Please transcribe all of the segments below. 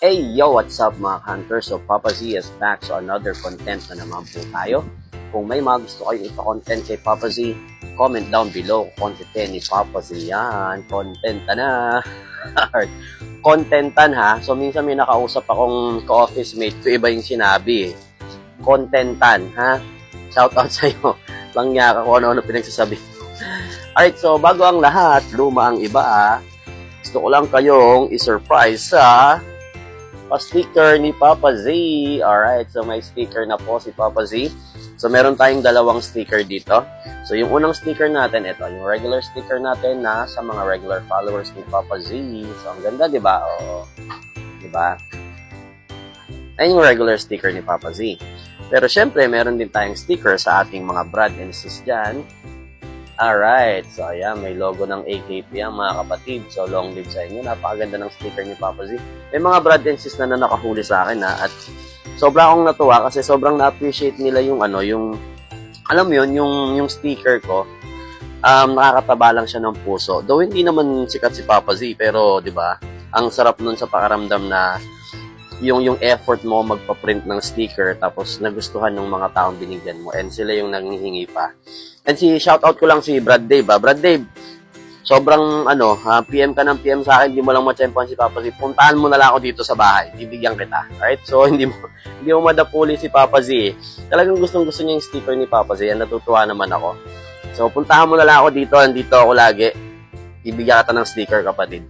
Hey, yo, what's up mga hunters? So, Papa Z is back sa another content na naman po tayo. Kung may mga gusto kayong ipa-content kay Papa Z, comment down below. Content ni Papa Z yan. Contentan na. Contentan ha. So, minsan may nakausap akong ka-office mate ko, iba yung sinabi eh. Contentan ha. Shoutout sa'yo. Langya ka kung ano-ano pinagsasabi. Alright, so bago ang lahat, luma ang iba ah. Gusto ko lang kayong i-surprise sa pa-sticker ni Papa Z. Alright, so may sticker na po si Papa Z. So meron tayong dalawang sticker dito. So yung unang sticker natin, ito, yung regular sticker natin na sa mga regular followers ni Papa Z. So ang ganda, di ba? Oo. Di ba? Ayun yung regular sticker ni Papa Z. Pero syempre, meron din tayong sticker sa ating mga brad and sis dyan. Alright, so ayan, may logo ng AKP yan mga kapatid. So long live sa inyo, napakaganda ng sticker ni Papa Z. May mga brad and sis na nakahuli sa akin at sobra akong natuwa kasi sobrang na-appreciate nila yung yung alam mo yun, yung sticker ko. Nakakataba lang siya ng puso. Though hindi naman sikat si Papa Z, pero 'di ba? Ang sarap nun sa pakaramdam na yung effort mo magpa-print ng sticker tapos nagustuhan ng mga taong binigyan mo and sila yung nanghihingi pa. And shoutout ko lang si Brad Dave. Brad Dave, sobrang PM ka ng PM sa akin, hindi mo lang matsempohan si Papa Z. Puntahan mo na lang ako dito sa bahay. Bibigyan kita. Alright? So, hindi mo madapuli si Papa Z. Talagang gustong-gusto niya yung sticker ni Papa Z. And natutuwa naman ako. So, puntahan mo na lang ako dito. Andito ako lagi. Bibigyan kita ng sticker, kapatid.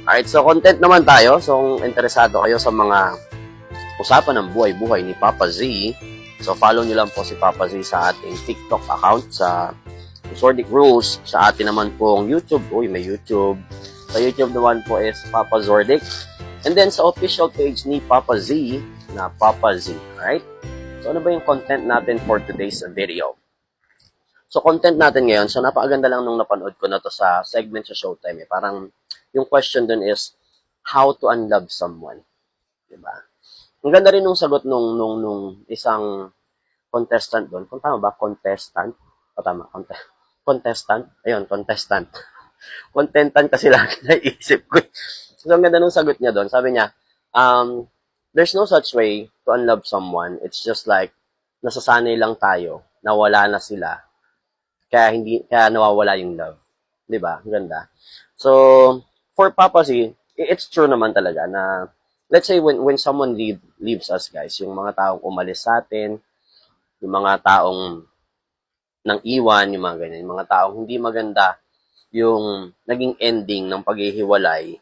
Alright, so content naman tayo. So, kung interesado kayo sa mga usapan ng buhay-buhay ni Papa Z, so follow nyo lang po si Papa Z sa ating TikTok account sa Zordic Rules. Sa atin naman pong YouTube. Uy, may YouTube. Sa YouTube naman po is Papa Zordic. And then sa official page ni Papa Z na Papa Z. Alright? So ano ba yung content natin for today's video? So content natin ngayon, so napakaganda lang nung napanood ko na to sa segment sa Showtime. Parang yung question dun is, how to unlove someone? Diba? Ang ganda rin nung sagot nung isang contestant doon. Kung tama ba? Contestant? O tama? Contestant? Ayun, contestant. Contentan kasi lagi naisip ko. So, ang ganda nung sagot niya doon. Sabi niya, there's no such way to unlove someone. It's just like, nasasanay lang tayo na wala na sila. Kaya nawawala yung love. Diba? Ang ganda. So, for Papa Z, it's true naman talaga na let's say when someone leaves us, guys, yung mga taong umalis sa atin, yung mga taong nang iwan, yung mga ganyan, yung mga taong hindi maganda yung naging ending ng paghihiwalay,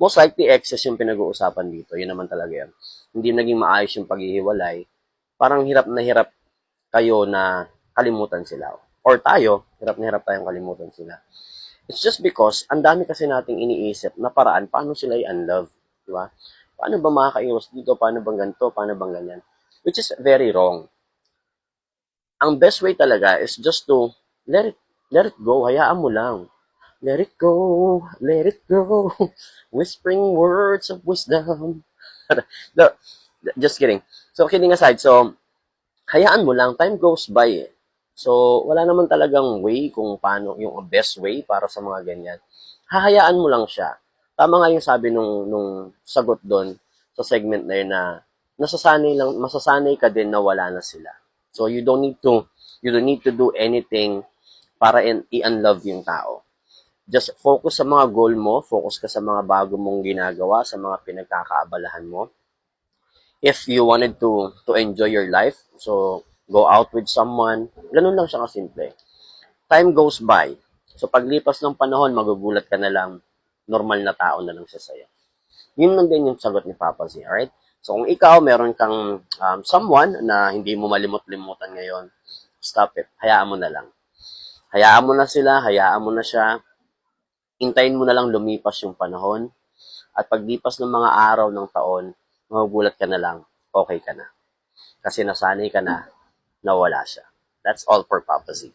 most likely exes yung pinag-uusapan dito. Yun naman talaga yan. Hindi naging maayos yung paghihiwalay. Parang hirap na hirap kayo na kalimutan sila. Or tayo, hirap na hirap tayong kalimutan sila. It's just because ang dami kasi nating iniisip na paraan paano sila i-unlove. Di ba? Paano ba makakaiwas dito? Paano bang ganito? Paano bang ganyan? Which is very wrong. Ang best way talaga is just to let it go. Hayaan mo lang. Let it go. Let it go. Whispering words of wisdom. No, just kidding. So, kidding aside. So, hayaan mo lang. Time goes by. So, wala naman talagang way kung paano yung best way para sa mga ganyan. Hahayaan mo lang siya. Tama nga yung sabi nung sagot doon sa segment na yun na masasanay ka din na wala na sila. So you don't need to do anything para i-unlove yung tao. Just focus sa mga goal mo, focus ka sa mga bago mong ginagawa, sa mga pinagkakaabalahan mo. If you wanted to enjoy your life, so go out with someone, ganun lang siya kasimple. Time goes by. So paglipas ng panahon, magugulat ka na lang, normal na tao na lang siya sa'yo. Yun lang din yung sagot ni Papa Z, alright? So, kung ikaw, meron kang someone na hindi mo malimot-limutan ngayon, stop it. Hayaan mo na lang. Hayaan mo na sila, hayaan mo na siya. Hintayin mo na lang lumipas yung panahon. At paglipas ng mga araw ng taon, magugulat ka na lang, okay ka na. Kasi nasanay ka na, nawala siya. That's all for Papa Z.